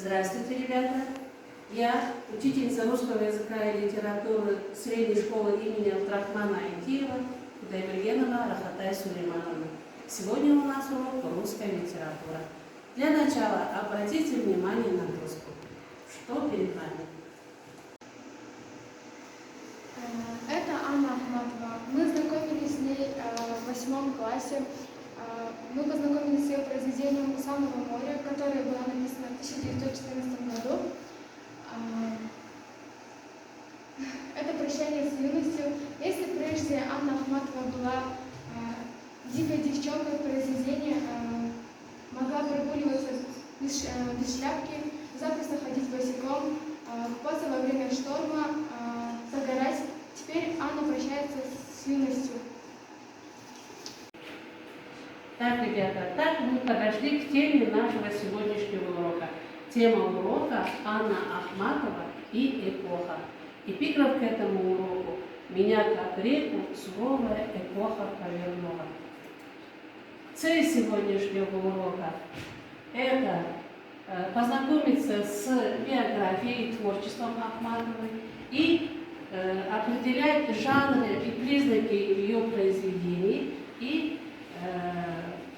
Здравствуйте, ребята! Я учительница русского языка и литературы средней школы имени Абдрахмана Айтиева, Кудайбергенова Рахатай Сулеймановна. Сегодня у нас урок русская литература. Для начала обратите внимание на доску. Что перед вами? Это Анна Ахматова. Мы знакомились с ней в 8 классе. Мы познакомились с ее произведением «У самого моря», которое было написано в 1914 году. Это «Прощание с юностью». Если прежде Анна Ахматова была дикой девчонкой в произведении, могла прогуливаться без шляпки, запросто ходить босиком, купаться во время шторма, загорать. Теперь Анна прощается с юностью. Так, ребята, так мы подошли к теме нашего сегодняшнего урока. Тема урока Анна Ахматова и эпоха. Эпиграф к этому уроку: «Меня как реку суровая эпоха повернула». Цель сегодняшнего урока – это познакомиться с биографией и творчеством Ахматовой и определять жанры и признаки ее произведений и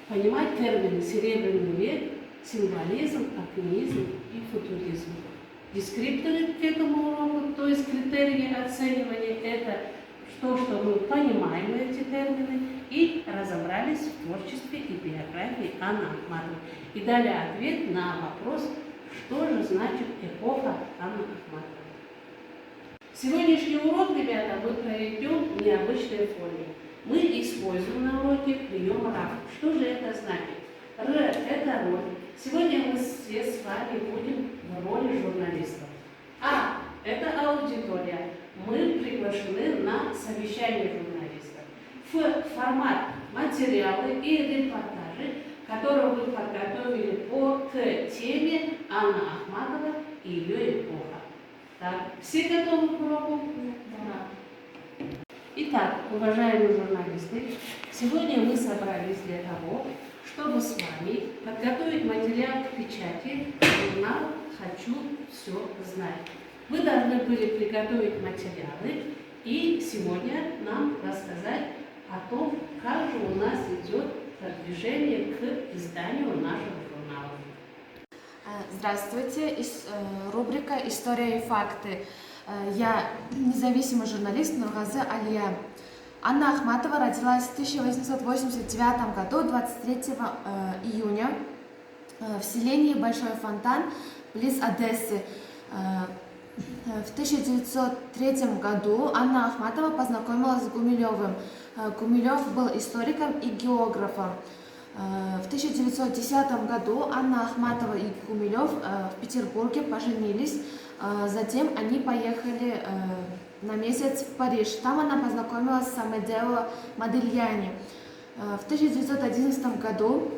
понимать термины «серебряный век», символизм, акмеизм и футуризм. Дескрипторы к этому уроку, то есть критерии оценивания, это то, что мы понимаем эти термины и разобрались в творчестве и биографии Анны Ахматовой. И дали ответ на вопрос, что же значит эпоха Анны Ахматовой. Сегодняшний урок, ребята, мы проведем в необычной форме. Мы используем на уроке прием РАФ. Что же это значит? Р – это роль. Сегодня мы все с вами будем в роли журналистов. А – это аудитория. Мы приглашены на совещание журналистов. Ф – формат, материалы и репортажи, которые вы подготовили по теме Анна Ахматова и ее эпоха. Так, все готовы к уроку? Да. Итак, уважаемые журналисты, сегодня мы собрались для того, чтобы с вами подготовить материал к печати журнал «Хочу все знать». Вы должны были приготовить материалы и сегодня нам рассказать о том, как же у нас идет продвижение к изданию нашего журнала. Здравствуйте, рубрика «История и факты». Я независимый журналист Нургазы Алия. Анна Ахматова родилась в 1889 году, 23 июня, в селении Большой Фонтан, близ Одессы. В 1903 году Анна Ахматова познакомилась с Гумилевым. Гумилев был историком и географом. В 1910 году Анна Ахматова и Гумилев в Петербурге поженились. Затем они поехали на месяц в Париж. Там она познакомилась с Амедео Модильяни. В 1911 году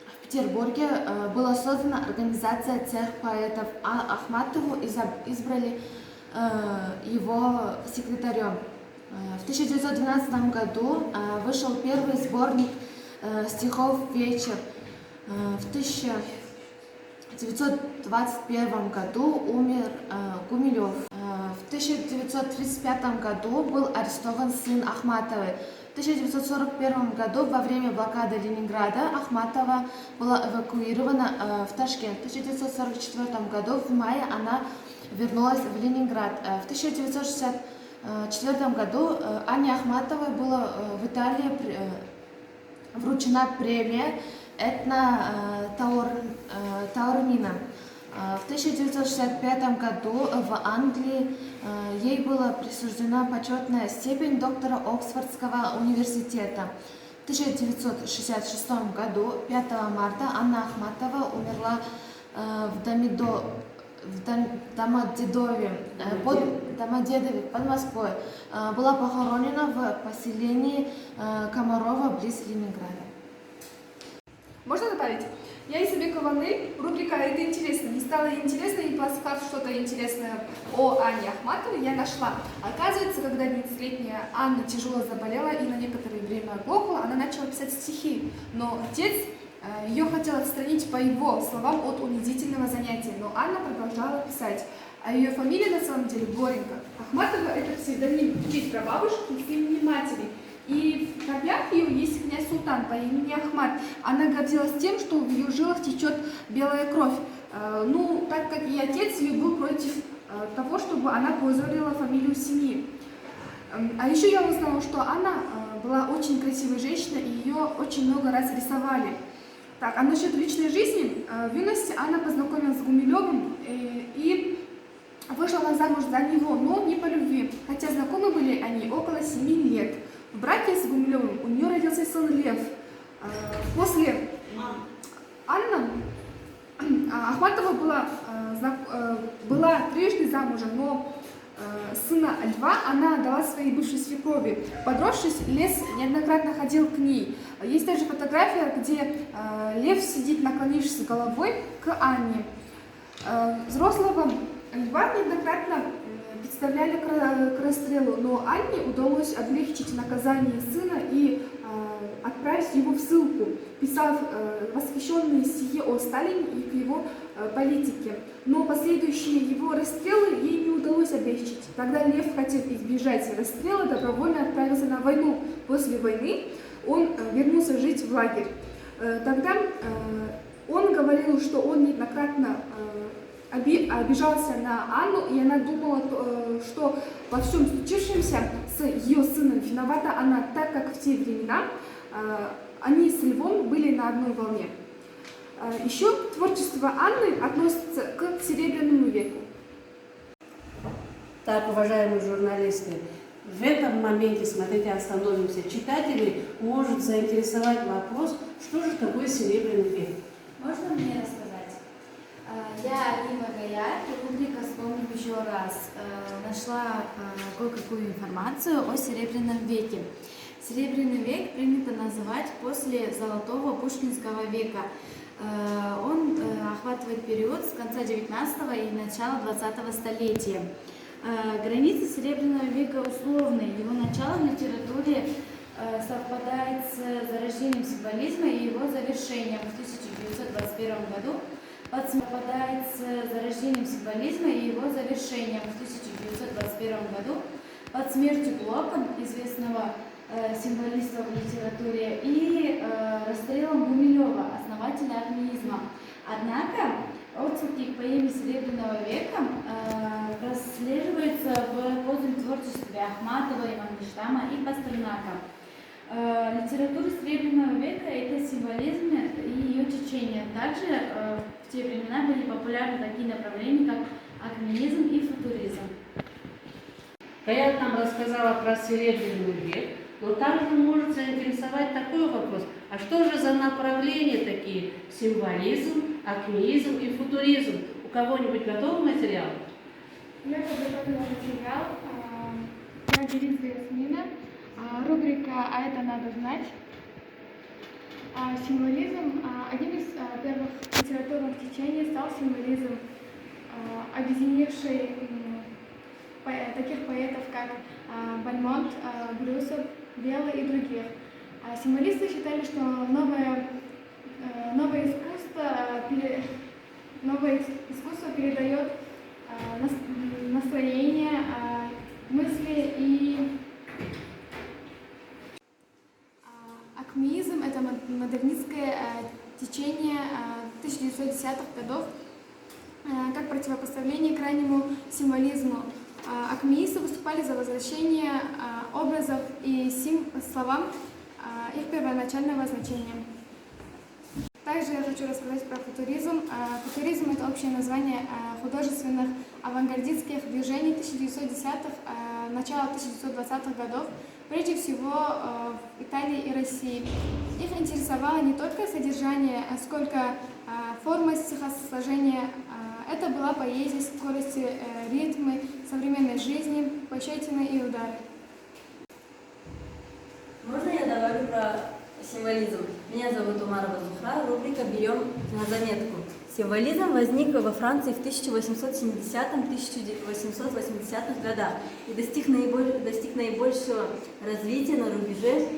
в Петербурге была создана организация «Цех поэтов», а Ахматову избрали его секретарем. В 1912 году вышел первый сборник стихов «Вечер». В 1921 году умер Гумилев. В 1935 году был арестован сын Ахматовой. В 1941 году во время блокады Ленинграда Ахматова была эвакуирована в Ташкент. В 1944 году в мае она вернулась в Ленинград. В 1964 году Анне Ахматовой была в Италии вручена премия Этна Таурмина. В 1965 году в Англии ей была присуждена почетная степень доктора Оксфордского университета. В 1966 году, 5 марта, Анна Ахматова умерла в Домодедове под Москвой. Была похоронена в поселении Комарова близ Ленинграда. Можно добавить? Я Исабекова Ванны, рубрика «Это интересно». Не стало интересно, и поискав что-то интересное о Анне Ахматовой, я нашла. Оказывается, когда 11-летняя Анна тяжело заболела и на некоторое время оглохла, она начала писать стихи. Но отец Ее хотел отстранить, по его словам, от унизительного занятия, но Анна продолжала писать. А ее фамилия на самом деле Горенко. Ахматова – это псевдоним в честь прабабушки с именем матери. И в корнях ее есть князь Султан по имени Ахмат. Она гордилась тем, что в ее жилах течет белая кровь. Ну, так как и отец ее был против того, чтобы она позорила фамилию семьи. А еще я узнала, что она была очень красивой женщиной, и ее очень много раз рисовали. Так, а насчет личной жизни, в юности Анна познакомилась с Гумилевым и вышла замуж за него, но не по любви, хотя знакомы были они около 7 лет. В браке с Гумилевым у нее родился сын Лев. После Анна Ахматова была трижды замужем, но сына Льва она дала своей бывшей свекрови. Подросшись, Лев неоднократно ходил к ней. Есть даже фотография, где Лев сидит, наклонившись головой к Анне. Взрослого Льва неоднократно представляли к расстрелу, но Анне удалось облегчить наказание сына и отправить его в ссылку, писав восхищенные стихи о Сталине и к его политике. Но последующие его расстрелы ей не удалось облегчить. Тогда Лев хотел избежать расстрела, добровольно отправился на войну. После войны он вернулся жить в лагерь. Тогда он говорил, что он неоднократно обижался на Анну, и она думала, что во всем случившемся с ее сыном виновата она, так как в те времена они с Львом были на одной волне. Еще творчество Анны относится к Серебряному веку. Так, уважаемые журналисты, в этом моменте, смотрите, остановимся. Читателей может заинтересовать вопрос, что же такое Серебряный век. Можно мне рассказать? Я Рима Гаяр, рубрика «Вспомним еще раз». Нашла кое-какую информацию о Серебряном веке. Серебряный век принято называть после Золотого Пушкинского века. Он охватывает период с конца 19 и начала 20 столетия. Границы Серебряного века условны. Его начало в литературе совпадает с зарождением символизма и его завершением в 1921 году. Совпадает с зарождением символизма и его завершением в 1921 году под смертью Блока, известного символиста в литературе, и расстрелом Гумилева, основателя акмеизма. Однако отсылки к поэме Серебряного века прослеживаются в позднем творчестве Ахматова, Мандельштама и Пастернака. Литература Серебряного века – это символизм и ее течение. Также в те времена были популярны такие направления, как акмеизм и футуризм. Гаят нам рассказала про Серебряный век, но также может заинтересовать такой вопрос. А что же за направления такие? Символизм, акмеизм и футуризм. У кого-нибудь готовый материал? Я подготовила материал. Я Беринская Ясмина. Рубрика «А это надо знать». Символизм. Одним из первых литературных течений стал символизм, объединивший таких поэтов, как Бальмонт, Брюсов, Белый и других. Символисты считали, что новое искусство передает настроение, мысли и акмеизм – это модернистское течение 1910-х годов как противопоставление крайнему символизму. Акмеисты выступали за возвращение образов и словам их первоначального значения. Также я хочу рассказать про футуризм. Футуризм – это общее название художественных авангардистских движений 1910-х, начала 1920-х годов, прежде всего в Италии и России. Их интересовало не только содержание, сколько форма стихосложения. Это была поэзия, скорости, ритмы современной жизни, пощечины и удары. Можно я добавлю про символизм? Меня зовут Умарова Зухра, рубрика «Берем на заметку». Символизм возник во Франции в 1870-1880-х годах и достиг наибольшего развития на рубеже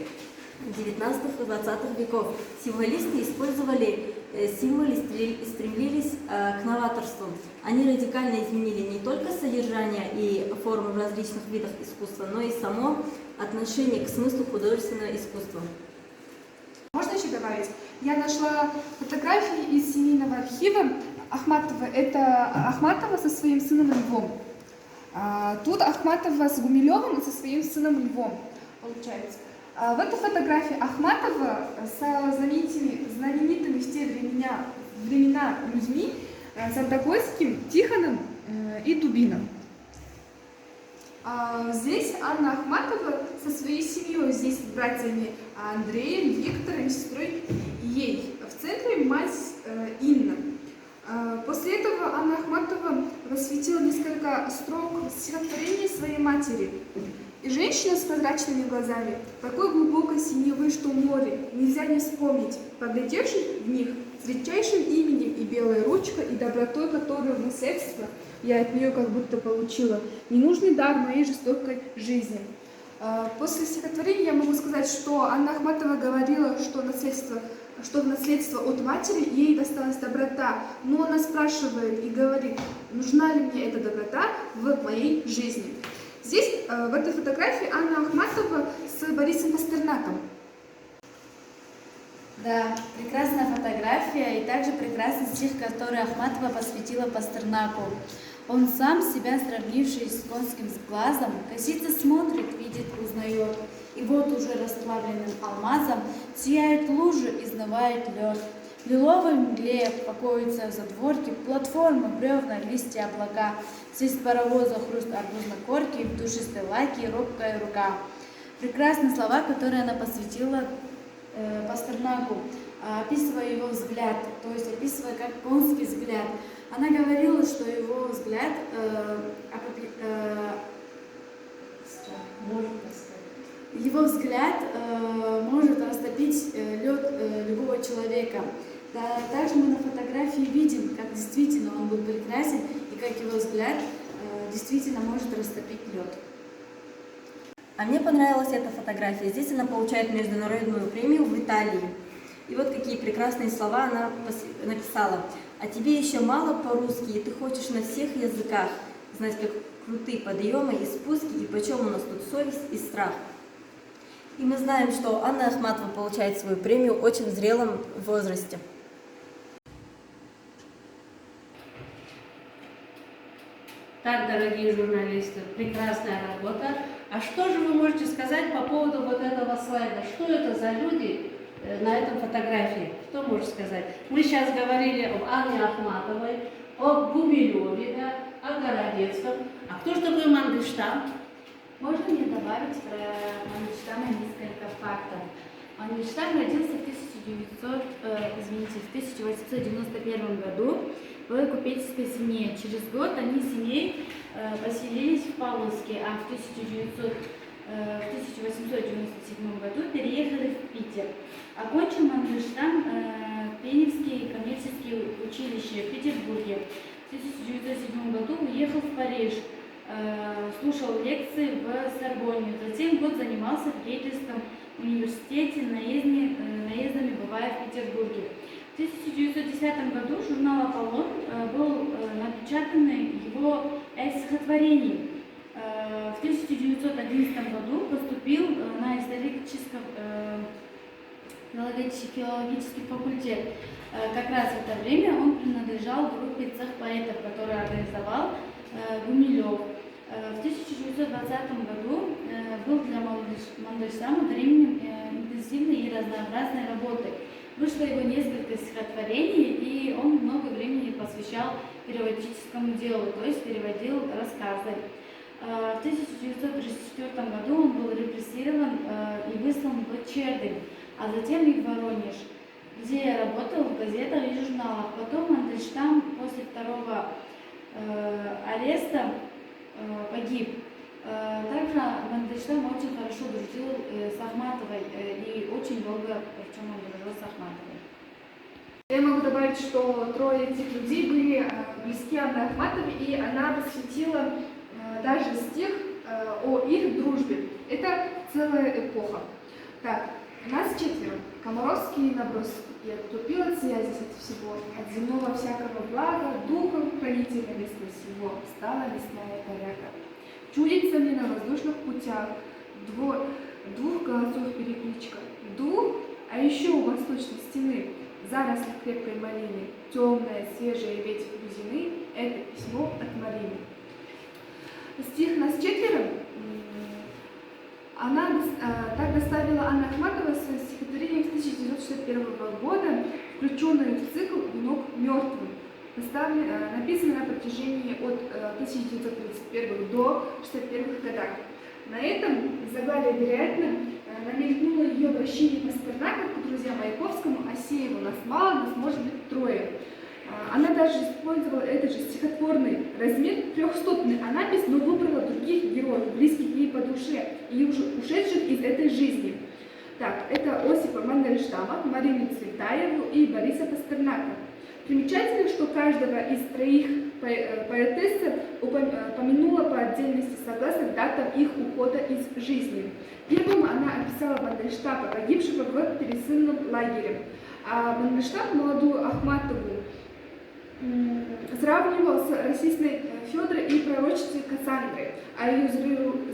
XIX и XX веков. Символисты использовали символы и стремились к новаторству. Они радикально изменили не только содержание и формы в различных видах искусства, но и само отношение к смыслу художественного искусства. Можно еще добавить? Я нашла фотографии из семейного архива Ахматова. Это Ахматова со своим сыном Львом. Тут Ахматова с Гумилевым и со своим сыном Львом, получается. В этой фотографии Ахматова со знаменитыми в те времена людьми Сантакойским, Тихоном и Дубином. Здесь Анна Ахматова со своей семьей, здесь братьями Андреем, Виктором, сестрой ей. В центре мать Инна. После этого Анна Ахматова посвятила несколько строк стихотворений своей матери. И женщина с прозрачными глазами, такой глубокой синевы, что море нельзя не вспомнить, поглядевшись в них с редчайшим именем и белой ручкой, и добротой, которую в наследство я от нее как будто получила, ненужный дар моей жестокой жизни. После стихотворения я могу сказать, что Анна Ахматова говорила, что в наследство от матери ей досталась доброта, но она спрашивает и говорит, нужна ли мне эта доброта в моей жизни. Здесь, в этой фотографии, Анна Ахматова с Борисом Пастернаком. Да, прекрасная фотография и также прекрасный стих, который Ахматова посвятила Пастернаку. Он сам, себя сравнивший с конским глазом, косится смотрит, видит, узнает. И вот уже расплавленным алмазом сияют лужи, изнывает лед. В лиловой мгле покоятся задворки, платформы, бревна, листья, облака. Свист паровоза, хруст арбузной корки, в душистой лаке робкая рука. Прекрасные слова, которые она посвятила Пастернаку, описывая его взгляд, то есть описывая как конский взгляд. Она говорила, что его взгляд может растопить лед любого человека. Да, также мы на фотографии видим, как действительно он был прекрасен и как его взгляд действительно может растопить лед. А мне понравилась эта фотография. Здесь она получает международную премию в Италии. И вот какие прекрасные слова она написала. «А тебе еще мало по-русски, и ты хочешь на всех языках знать, как крутые подъемы и спуски, и почем у нас тут совесть и страх». И мы знаем, что Анна Ахматова получает свою премию очень в зрелом возрасте. Так, дорогие журналисты, прекрасная работа. А что же вы можете сказать по поводу вот этого слайда? Что это за люди на этом фотографии? Кто может сказать? Мы сейчас говорили об Анне Ахматовой, о Гумилеве, да, о Городецком. А кто же такой Мандельштам? Можно мне добавить про Мандельштама несколько фактов? Мандельштам родился в 1891 году в купеческой семье. Через год они с семьей поселились в Павловске, а в 1897 году переехали в Питер. Окончил Мандельштам Пеневские коммерческие училища в Петербурге. В 1907 году уехал в Париж, слушал лекции в Сорбонне. Затем год занимался в Гейдельском университете, наездами бывая в Петербурге. В 1910 году журнал «Аполлон» был напечатаны его стихотворений. В 1911 году поступил на филологический факультет. Как раз в это время он принадлежал группе цех поэтов, которую организовал Гумилев. В 1920 году был для Мандельштама временем интенсивной и разнообразной работы. Вышло его несколько стихотворений, и он много времени посвящал переводческому делу, то есть переводил рассказы. В 1934 году он был репрессирован и выслан в Чердынь, а затем и в Воронеж, где работал в газетах и журналах. Потом Мандельштам после второго ареста погиб. Также Мандельштам очень хорошо дружил с Ахматовой и очень долго, причем он дружил с Ахматовой. Я могу добавить, что трое этих людей были близки Анне Ахматовой, и она посвятила даже стих о их дружбе. Это целая эпоха. Так, у нас Комаровские наброски. И оттупила связи от всего, от земного всякого блага, духом хранителя вместо сего стала лесная коряга. Чудится мне на воздушных путях двух голосов перекличка. Дух, а еще у восточной стены заросли крепкой малины, темная, свежая ветвь бузины — это письмо от Марины. Стих «Нас четверо» так доставила Анна Ахматова своим стихотворением 1961 года, включенное в цикл «Венок мертвым», написанный на протяжении от 1931 до 1961 годах. На этом заглавие, вероятно, намелькнуло ее обращение Пастернака к друзьям Маяковскому, Асееву: «Нас мало, нас может быть трое». Она даже использовала этот же стихотворный размер, трехстотный анапис, но выбрала других героев, близких ей по душе и уже ушедших из этой жизни. Так, это Осипа Мандельштама, Марину Цветаеву и Бориса Пастернака. Примечательно, что каждого из троих поэтесса упомянула по отдельности согласно датам их ухода из жизни. Первым она описала Мандельштама, погибшего в пересыльном лагере, а Мандельштам молодую Ахматову сравнивал с расистной Федорой и пророчицей Кассандрой, а ее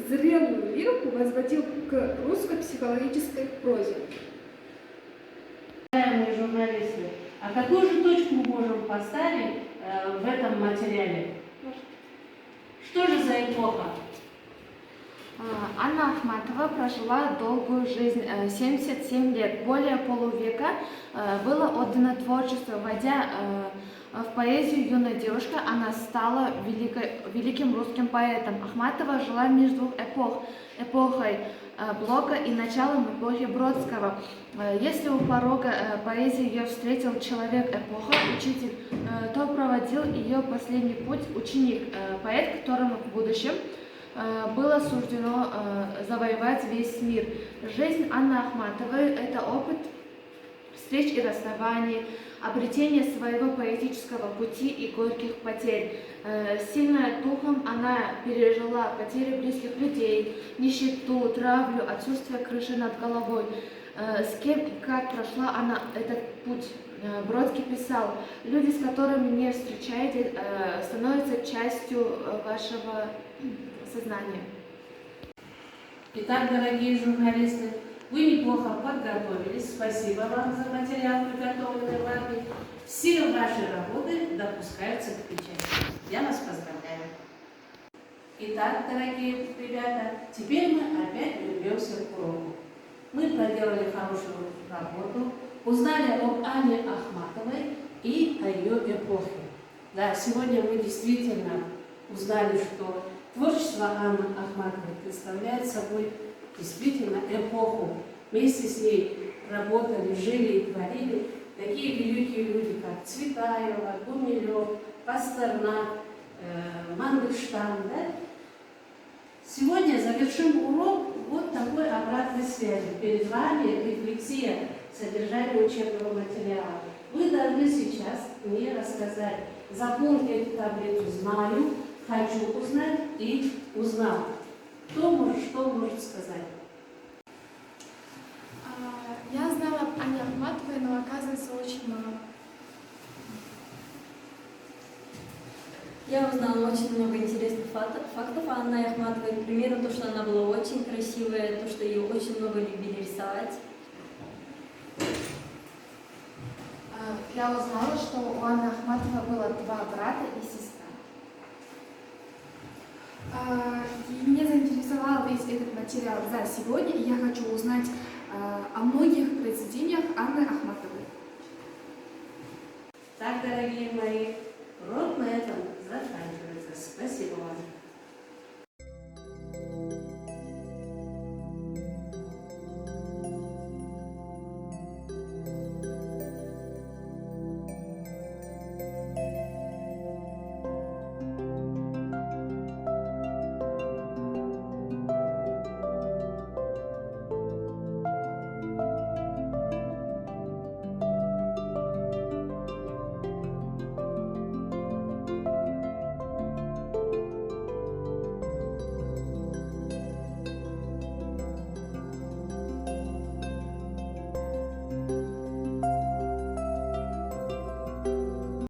зрелую лирику возводил к русской психологической прозе. Уважаемые журналисты, а какую же точку мы можем поставить в этом материале? Что же за эпоха? Анна Ахматова прожила долгую жизнь, 77 лет, более полувека было отдано творчеству. Войдя в поэзию юная девушка, она стала великим русским поэтом. Ахматова жила между двух эпох, эпохой Блока и началом эпохи Бродского. Если у порога поэзии ее встретил человек эпоха, учитель, то проводил ее последний путь ученик, поэт, которому в будущем было суждено завоевать весь мир. Жизнь Анны Ахматовой – это опыт встреч и расставаний, обретение своего поэтического пути и горьких потерь. Сильная духом, она пережила потери близких людей, нищету, травлю, отсутствие крыши над головой. С кем и как прошла она этот путь? Бродский писал: «Люди, с которыми не встречаетесь, становятся частью вашего сознания». Итак, дорогие журналисты, вы неплохо подготовились. Спасибо вам за материал, приготовленный вами. Все ваши работы допускаются к печати. Я вас поздравляю. Итак, дорогие ребята, теперь мы опять вернемся к уроку. Мы проделали хорошую работу, узнали об Анне Ахматовой и о ее эпохе. Да, сегодня мы действительно узнали, что творчество Анны Ахматовой представляет собой действительно эпоху. Вместе с ней работали, жили и творили такие великие люди, как Цветаева, Гумилев, Пастернак, Мандельштам. Да? Сегодня завершим урок вот такой обратной связи. Перед вами рефлексия содержания учебного материала. Вы должны сейчас мне рассказать: запомните эту таблицу «Знаю», «Хочу узнать» и «Узнал». Кто может, что может сказать? Я знала об Анне Ахматовой, но оказывается очень мало. Я узнала очень много интересных фактов о Анне Ахматовой. К примеру, то, что она была очень красивая, то, что ее очень много любили рисовать. Я узнала, что у Анны Ахматовой было 2 брата и сестра. Меня заинтересовал весь этот материал за сегодня, и я хочу узнать о многих произведениях Анны Ахматовой. Так, дорогие мои,